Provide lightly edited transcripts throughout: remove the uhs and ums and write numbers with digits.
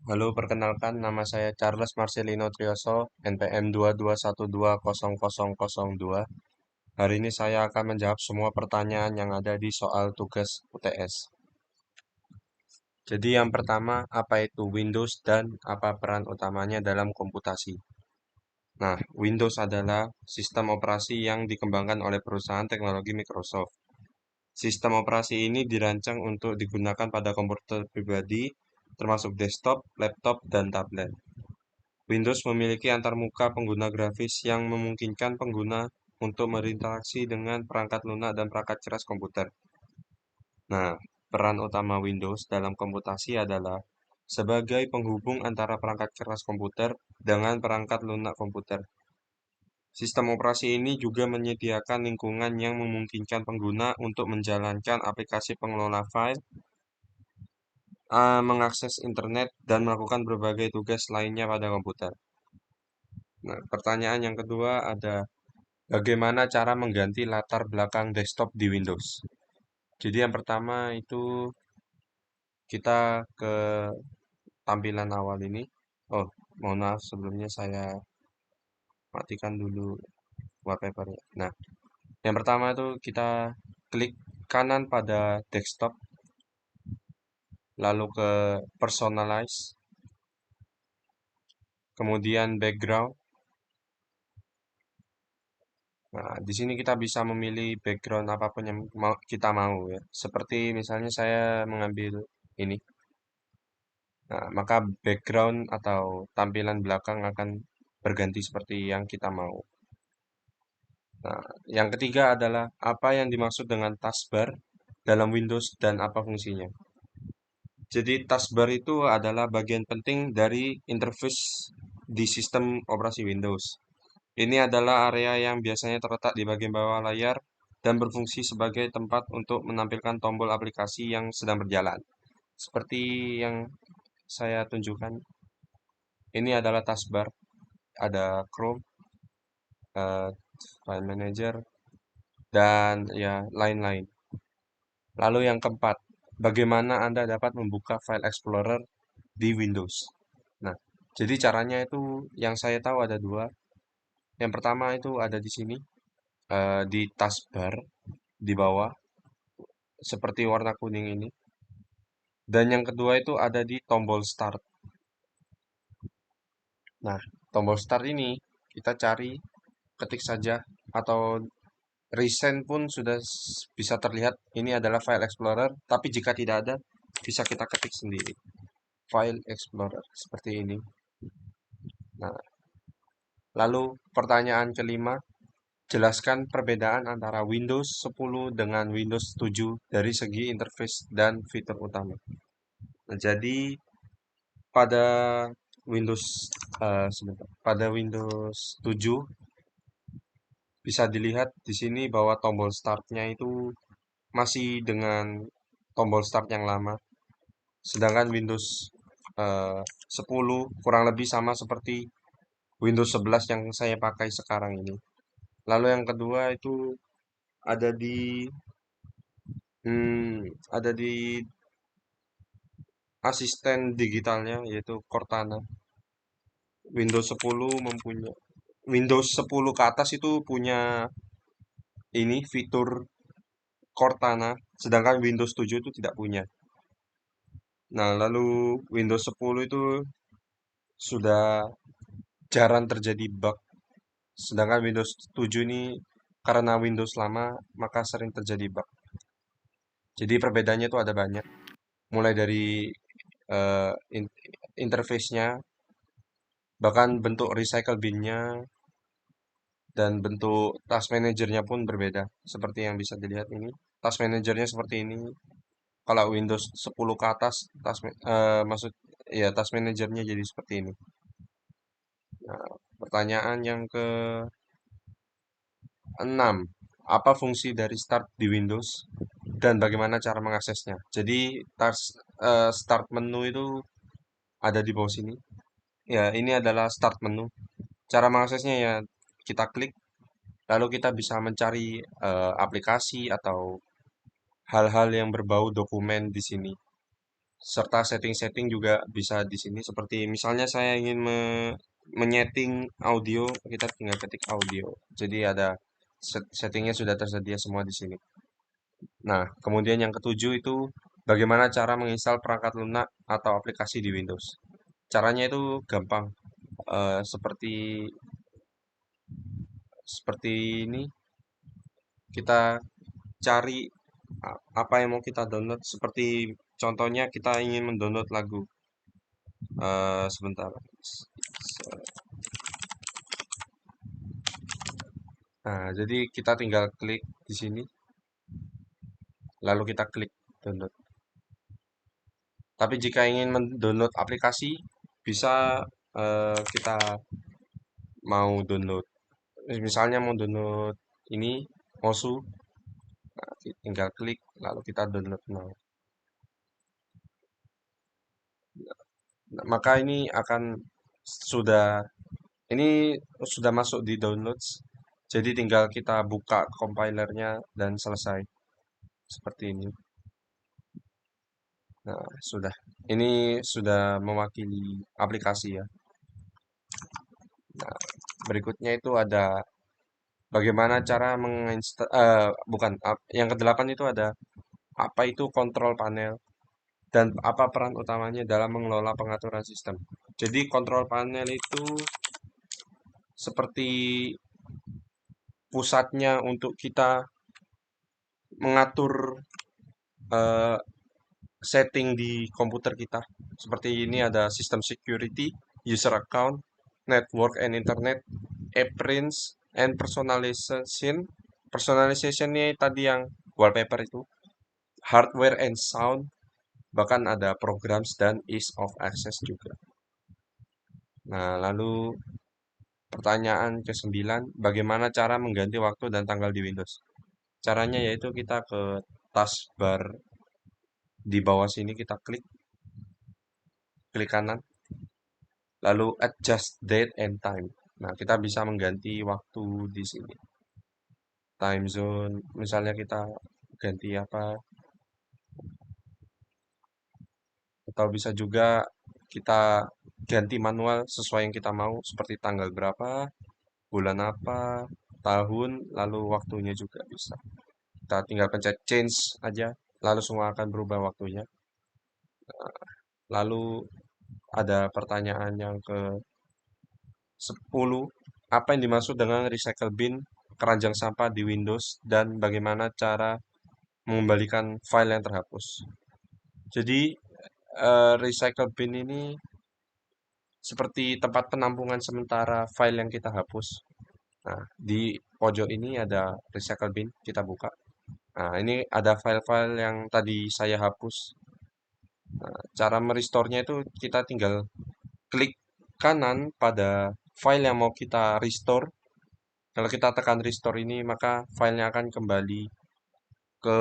Halo, perkenalkan nama saya Charles Marcelino Trioso, NPM 221200002. Hari ini saya akan menjawab semua pertanyaan yang ada di soal tugas UTS. Jadi yang pertama, apa itu Windows dan apa peran utamanya dalam komputasi? Nah, Windows adalah sistem operasi yang dikembangkan oleh perusahaan teknologi Microsoft. Sistem operasi ini dirancang untuk digunakan pada komputer pribadi, termasuk desktop, laptop, dan tablet. Windows memiliki antarmuka pengguna grafis yang memungkinkan pengguna untuk berinteraksi dengan perangkat lunak dan perangkat keras komputer. Nah, peran utama Windows dalam komputasi adalah sebagai penghubung antara perangkat keras komputer dengan perangkat lunak komputer. Sistem operasi ini juga menyediakan lingkungan yang memungkinkan pengguna untuk menjalankan aplikasi pengelola file, mengakses internet, dan melakukan berbagai tugas lainnya pada komputer. Nah, pertanyaan yang kedua ada bagaimana cara mengganti latar belakang desktop di Windows? Jadi yang pertama itu kita ke tampilan awal ini. Oh, mohon maaf sebelumnya saya matikan dulu wallpapernya. Nah, yang pertama itu kita klik kanan pada desktop, lalu ke personalize, kemudian background. Nah, di sini kita bisa memilih background apapun yang kita mau ya. Seperti misalnya saya mengambil ini. Nah, maka background atau tampilan belakang akan berganti seperti yang kita mau. Nah, yang ketiga adalah apa yang dimaksud dengan taskbar dalam Windows dan apa fungsinya. Jadi taskbar itu adalah bagian penting dari interface di sistem operasi Windows. Ini adalah area yang biasanya terletak di bagian bawah layar dan berfungsi sebagai tempat untuk menampilkan tombol aplikasi yang sedang berjalan. Seperti yang saya tunjukkan, ini adalah taskbar. Ada Chrome, eh, File Manager, dan ya lain-lain. Lalu yang keempat, bagaimana Anda dapat membuka File Explorer di Windows? Nah, jadi caranya itu yang saya tahu ada dua. Yang pertama itu ada di sini, di taskbar di bawah, seperti warna kuning ini. Dan yang kedua itu ada di tombol Start. Nah, tombol Start ini kita cari, ketik saja, atau recent pun sudah bisa terlihat ini adalah File Explorer, tapi jika tidak ada, bisa kita ketik sendiri. File Explorer seperti ini. Nah, lalu pertanyaan kelima, jelaskan perbedaan antara Windows 10 dengan Windows 7 dari segi interface dan fitur utama. Nah, jadi pada Windows sebentar, pada Windows 7 bisa dilihat di sini bahwa tombol startnya itu masih dengan tombol start yang lama. Sedangkan Windows 10 kurang lebih sama seperti Windows 11 yang saya pakai sekarang ini. Lalu yang kedua itu ada di ada di asisten digitalnya yaitu Cortana. Windows 10 mempunyai Windows 10 ke atas itu punya ini fitur Cortana, sedangkan Windows 7 itu tidak punya. Nah, lalu Windows 10 itu sudah jarang terjadi bug. Sedangkan Windows 7 ini karena Windows lama maka sering terjadi bug. Jadi perbedaannya itu ada banyak. Mulai dari eh, in- interface-nya, bahkan bentuk recycle bin-nya dan bentuk task manajernya pun berbeda. Seperti yang bisa dilihat ini. Task manajernya seperti ini. Kalau Windows 10 ke atas, maksud ya task manajernya jadi seperti ini. Nah, pertanyaan yang ke-6, apa fungsi dari Start di Windows dan bagaimana cara mengaksesnya? Jadi, Start menu itu ada di bawah sini. Ya, ini adalah Start menu. Cara mengaksesnya ya kita klik, lalu kita bisa mencari aplikasi atau hal-hal yang berbau dokumen di sini. serta setting-setting juga bisa di sini. Seperti misalnya saya ingin menyeting audio, kita tinggal ketik audio. Jadi ada settingnya sudah tersedia semua di sini. Nah, kemudian yang ketujuh itu bagaimana cara menginstal perangkat lunak atau aplikasi di Windows. Caranya itu gampang. Seperti seperti ini, kita cari apa yang mau kita download. Seperti contohnya kita ingin mendownload lagu. Sebentar. Nah, jadi kita tinggal klik di sini, lalu kita klik download. Tapi jika ingin mendownload aplikasi, bisa kita mau download. Misalnya mau download ini, Mosu, nah, tinggal klik, lalu kita download now. Nah, maka ini akan sudah ini sudah masuk di downloads. Jadi tinggal kita buka compilernya dan selesai. Seperti ini. Nah, sudah. Ini sudah mewakili aplikasi ya. Nah, berikutnya itu ada bagaimana cara menginstal, bukan, yang kedelapan itu ada apa itu kontrol panel dan apa peran utamanya dalam mengelola pengaturan sistem. Jadi kontrol panel itu seperti pusatnya untuk kita mengatur eh, setting di komputer kita. Seperti ini ada sistem security, user account, network and internet, appearance, and personalization. Personalization ini tadi yang wallpaper itu, hardware and sound, bahkan ada programs dan ease of access juga. Nah, lalu pertanyaan ke-9, bagaimana cara mengganti waktu dan tanggal di Windows? Caranya yaitu kita ke taskbar di bawah sini, kita klik, klik kanan, lalu adjust date and time. Nah, kita bisa mengganti waktu di sini. Time zone, misalnya kita ganti apa, atau bisa juga kita ganti manual sesuai yang kita mau, seperti tanggal berapa, bulan apa, tahun, lalu waktunya juga bisa. Kita tinggal pencet change aja, lalu semua akan berubah waktunya. Lalu ada pertanyaan yang ke-10, apa yang dimaksud dengan recycle bin, keranjang sampah di Windows, dan bagaimana cara mengembalikan file yang terhapus. Jadi, recycle bin ini seperti tempat penampungan sementara file yang kita hapus. Nah, di pojok ini ada recycle bin, kita buka. Nah, ini ada file-file yang tadi saya hapus. Nah, cara merestore-nya itu kita tinggal klik kanan pada file yang mau kita restore. Kalau kita tekan restore ini, maka filenya akan kembali ke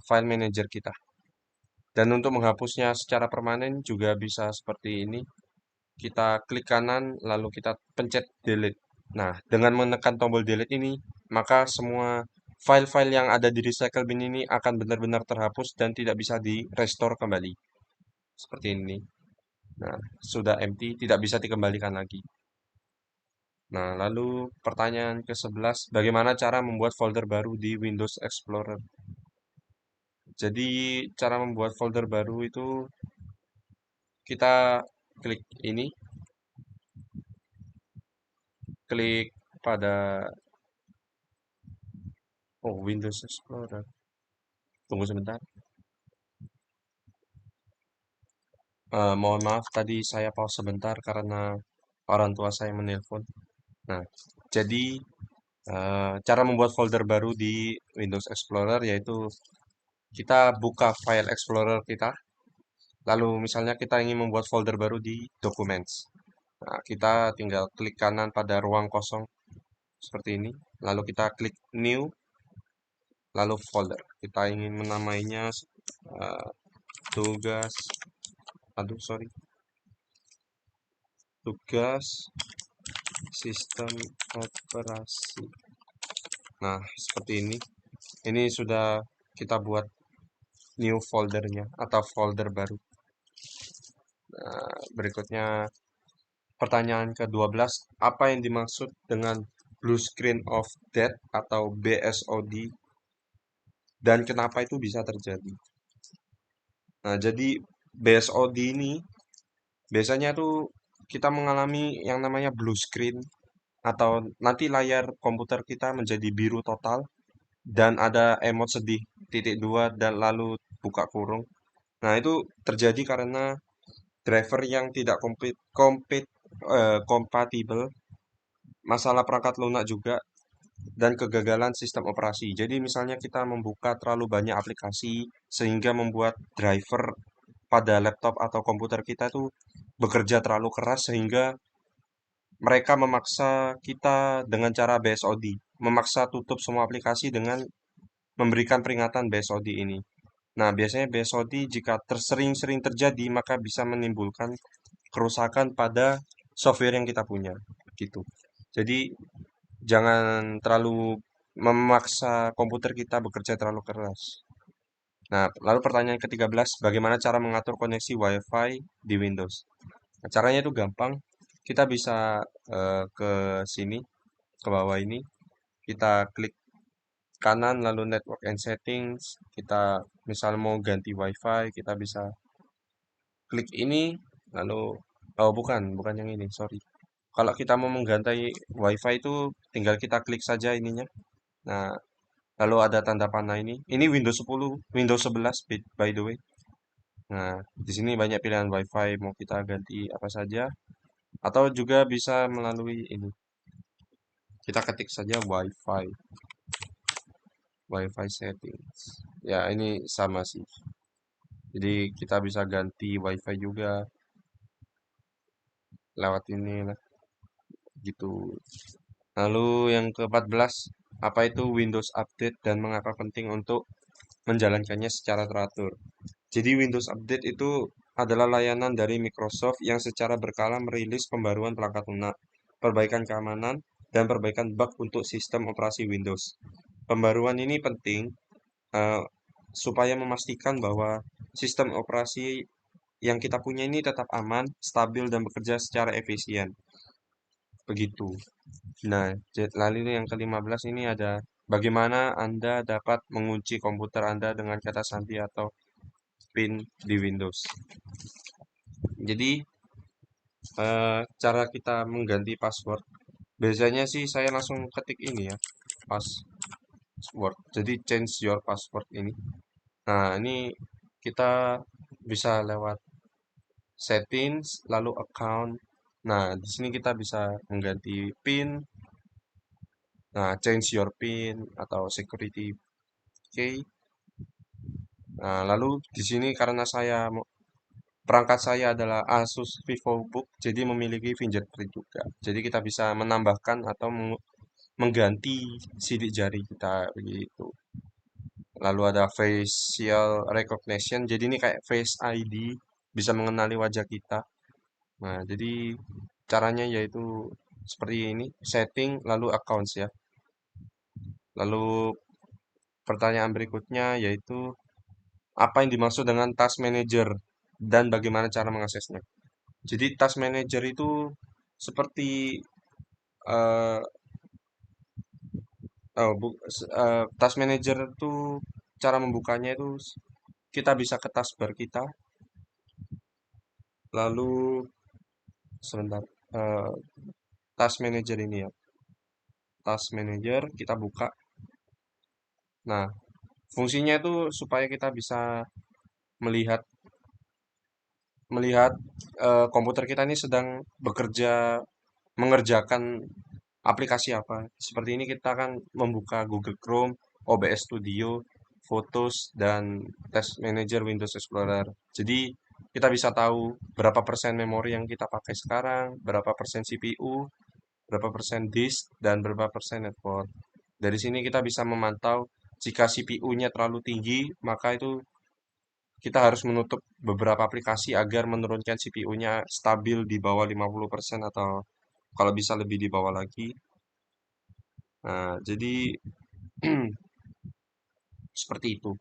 file manager kita. Dan untuk menghapusnya secara permanen juga bisa seperti ini. Kita klik kanan, lalu kita pencet delete. Nah, dengan menekan tombol delete ini, maka semua file-file yang ada di recycle bin ini akan benar-benar terhapus dan tidak bisa di-restore kembali. Seperti ini. Nah, sudah empty, tidak bisa dikembalikan lagi. Nah, lalu pertanyaan ke-11, bagaimana cara membuat folder baru di Windows Explorer? Jadi, cara membuat folder baru itu kita klik ini, klik pada Windows Explorer. Tunggu sebentar. Mohon maaf tadi saya pause sebentar karena orang tua saya menelpon. Nah, jadi cara membuat folder baru di Windows Explorer yaitu kita buka file Explorer kita, lalu misalnya kita ingin membuat folder baru di Documents. Nah, kita tinggal klik kanan pada ruang kosong seperti ini, lalu kita klik New, lalu Folder. Kita ingin menamainya uh, tugas, aduh sorry, tugas sistem operasi. Nah, seperti ini. Ini sudah kita buat new foldernya atau folder baru. Berikutnya pertanyaan ke-12, apa yang dimaksud dengan blue screen of death atau BSOD dan kenapa itu bisa terjadi? Nah, jadi BSOD ini biasanya tuh kita mengalami yang namanya blue screen atau nanti layar komputer kita menjadi biru total dan ada emot sedih titik dua dan lalu buka kurung. Nah, itu terjadi karena driver yang tidak kompatibel, masalah perangkat lunak juga, dan kegagalan sistem operasi. Jadi misalnya kita membuka terlalu banyak aplikasi sehingga membuat driver pada laptop atau komputer kita tuh bekerja terlalu keras sehingga mereka memaksa kita dengan cara BSOD, memaksa tutup semua aplikasi dengan memberikan peringatan BSOD ini. Nah, biasanya BSOD jika tersering-sering terjadi maka bisa menimbulkan kerusakan pada software yang kita punya, gitu. Jadi jangan terlalu memaksa komputer kita bekerja terlalu keras. Nah, lalu pertanyaan ke-13, bagaimana cara mengatur koneksi WiFi di Windows? Nah, caranya itu gampang. Kita bisa ke sini, ke bawah ini. Kita klik kanan lalu Network and Settings. Kita misal mau ganti WiFi, kita bisa klik ini. Lalu, oh bukan yang ini, sorry. Kalau kita mau mengganti WiFi itu tinggal kita klik saja ininya. Nah, lalu ada tanda panah ini. Ini Windows 10, Windows 11 by the way. Nah, di sini banyak pilihan WiFi mau kita ganti apa saja atau juga bisa melalui ini. Kita ketik saja WiFi settings. Ya, ini sama sih. Jadi kita bisa ganti WiFi juga lewat ini lah gitu. Lalu yang ke-14, apa itu Windows Update dan mengapa penting untuk menjalankannya secara teratur? Jadi Windows Update itu adalah layanan dari Microsoft yang secara berkala merilis pembaruan perangkat lunak, perbaikan keamanan, dan perbaikan bug untuk sistem operasi Windows. Pembaruan ini penting eh, supaya memastikan bahwa sistem operasi yang kita punya ini tetap aman, stabil, dan bekerja secara efisien. Begitu. Nah, lalu yang ke-15 ini ada bagaimana Anda dapat mengunci komputer Anda dengan kata sandi atau PIN di Windows. Jadi, cara kita mengganti password, biasanya sih saya langsung ketik ini ya, password. Jadi, change your password ini. Nah, ini kita bisa lewat settings, lalu account. Nah, di sini kita bisa mengganti PIN. Nah, change your PIN atau security key. Nah, lalu di sini karena perangkat saya adalah Asus VivoBook, jadi memiliki fingerprint juga. Jadi kita bisa menambahkan atau mengganti sidik jari kita begitu. Lalu ada facial recognition, jadi ini kayak Face ID, bisa mengenali wajah kita. Nah, jadi caranya yaitu seperti ini, setting lalu accounts ya. Lalu pertanyaan berikutnya yaitu apa yang dimaksud dengan task manager dan bagaimana cara mengaksesnya. Jadi task manager itu seperti eh task manager itu cara membukanya itu kita bisa ke taskbar kita, lalu sebentar, eh, task manager ini ya, task manager kita buka. Nah, fungsinya itu supaya kita bisa melihat melihat komputer kita ini sedang bekerja mengerjakan aplikasi apa. Seperti ini kita akan membuka Google Chrome, OBS Studio, Photos, dan Task Manager Windows Explorer. Jadi kita bisa tahu berapa persen memori yang kita pakai sekarang, berapa persen CPU, berapa persen disk, dan berapa persen network. Dari sini kita bisa memantau jika CPU-nya terlalu tinggi, maka itu kita harus menutup beberapa aplikasi agar menurunkan CPU-nya stabil di bawah 50% atau kalau bisa lebih di bawah lagi. Nah, jadi seperti itu.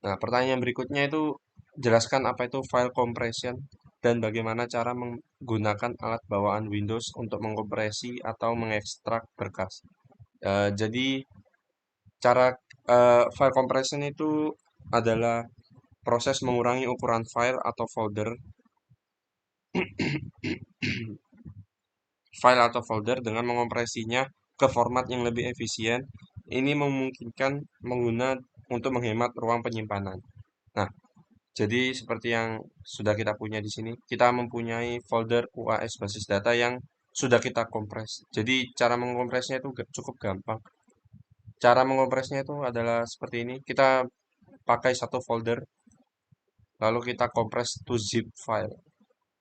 Nah, pertanyaan berikutnya itu jelaskan apa itu file compression dan bagaimana cara menggunakan alat bawaan Windows untuk mengkompresi atau mengekstrak berkas. Jadi cara file compression itu adalah proses mengurangi ukuran file atau folder dengan mengompresinya ke format yang lebih efisien. Ini memungkinkan pengguna untuk menghemat ruang penyimpanan. Nah, jadi seperti yang sudah kita punya di sini, kita mempunyai folder UAS basis data yang sudah kita kompres. Jadi cara mengkompresnya itu cukup gampang. Cara mengkompresnya itu adalah seperti ini. Kita pakai satu folder, lalu kita kompres to zip file.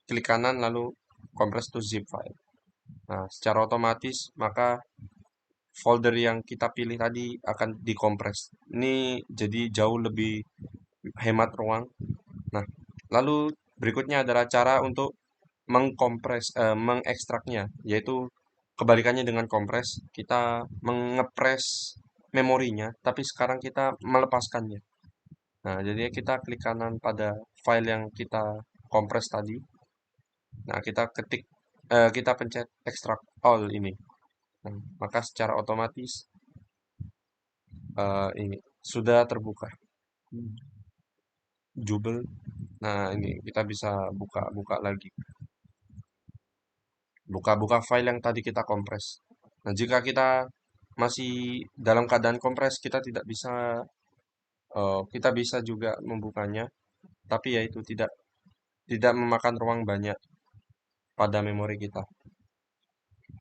Klik kanan lalu kompres to zip file. Nah, secara otomatis maka folder yang kita pilih tadi akan dikompres. Ini jadi jauh lebih hemat ruang. Nah, lalu berikutnya adalah cara untuk mengekstraknya, yaitu kebalikannya dengan kompres, kita mengepres memorinya, tapi sekarang kita melepaskannya. Nah, jadi kita klik kanan pada file yang kita kompres tadi. Nah, kita pencet extract all ini. Nah, maka secara otomatis ini sudah terbuka. Jubel. Nah, ini kita bisa buka-buka lagi. Buka-buka file yang tadi kita kompres. Nah, jika kita masih dalam keadaan kompres, kita bisa juga membukanya, tapi ya itu tidak tidak memakan ruang banyak pada memori kita.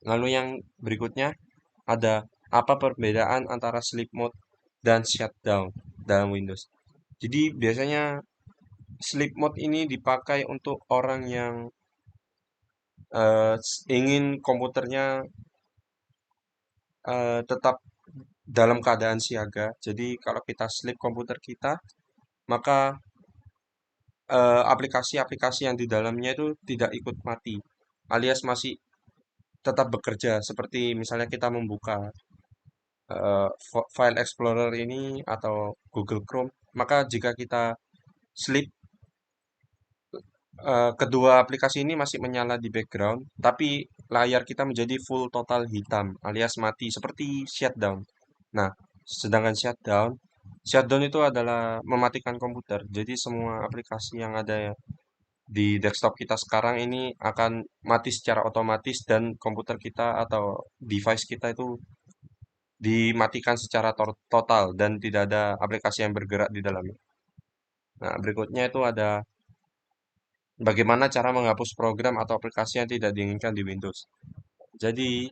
Lalu yang berikutnya ada apa perbedaan antara sleep mode dan shutdown dalam Windows. Jadi biasanya sleep mode ini dipakai untuk orang yang ingin komputernya tetap dalam keadaan siaga. Jadi kalau kita sleep komputer kita, maka aplikasi-aplikasi yang di dalamnya itu tidak ikut mati, alias masih tetap bekerja. Seperti misalnya kita membuka file explorer ini atau Google Chrome, maka jika kita sleep, kedua aplikasi ini masih menyala di background, tapi layar kita menjadi full total hitam, alias mati, seperti shutdown. Nah, sedangkan shutdown itu adalah mematikan komputer. Jadi semua aplikasi yang ada di desktop kita sekarang ini akan mati secara otomatis dan komputer kita atau device kita itu dimatikan secara total dan tidak ada aplikasi yang bergerak di dalamnya. Nah, berikutnya itu ada bagaimana cara menghapus program atau aplikasi yang tidak diinginkan di Windows. Jadi,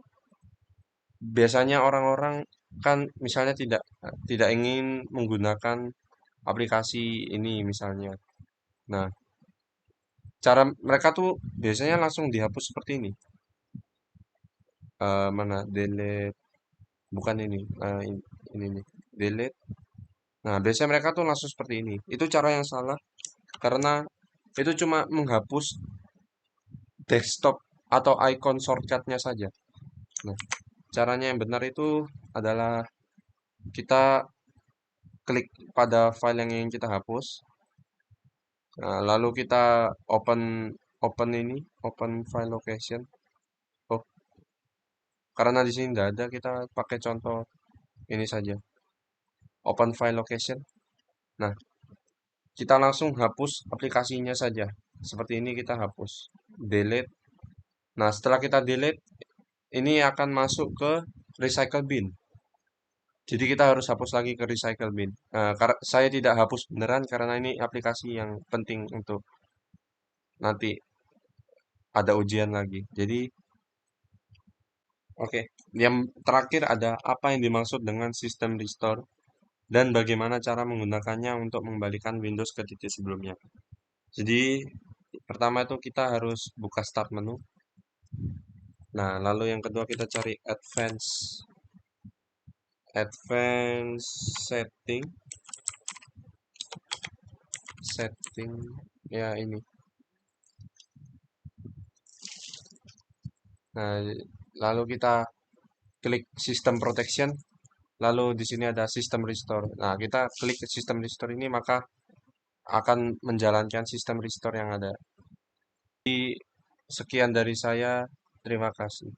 biasanya orang-orang kan misalnya tidak tidak ingin menggunakan aplikasi ini misalnya. Nah, cara mereka tuh biasanya langsung dihapus seperti ini. Mana delete, bukan ini, ini nih, delete. Nah, biasanya mereka tuh langsung seperti ini. Itu cara yang salah karena itu cuma menghapus desktop atau icon shortcutnya saja. Nah, caranya yang benar itu adalah kita klik pada file yang ingin kita hapus. Nah, lalu kita open open ini, open file location. Oh, karena di sini tidak ada, kita pakai contoh ini saja. Open file location. Nah, kita langsung hapus aplikasinya saja. Seperti ini kita hapus. Delete. Nah, setelah kita delete, ini akan masuk ke recycle bin. Jadi kita harus hapus lagi ke recycle bin. Saya tidak hapus beneran karena ini aplikasi yang penting untuk nanti ada ujian lagi. Jadi, oke. Yang terakhir ada apa yang dimaksud dengan sistem restore dan bagaimana cara menggunakannya untuk mengembalikan Windows ke titik sebelumnya. Jadi, pertama itu kita harus buka start menu. Nah, lalu yang kedua kita cari advance setting ya ini. Nah, lalu kita klik sistem protection. Lalu di sini ada sistem restore. Nah, kita klik ke sistem restore ini maka akan menjalankan sistem restore yang ada. Sekian dari saya. Terima kasih.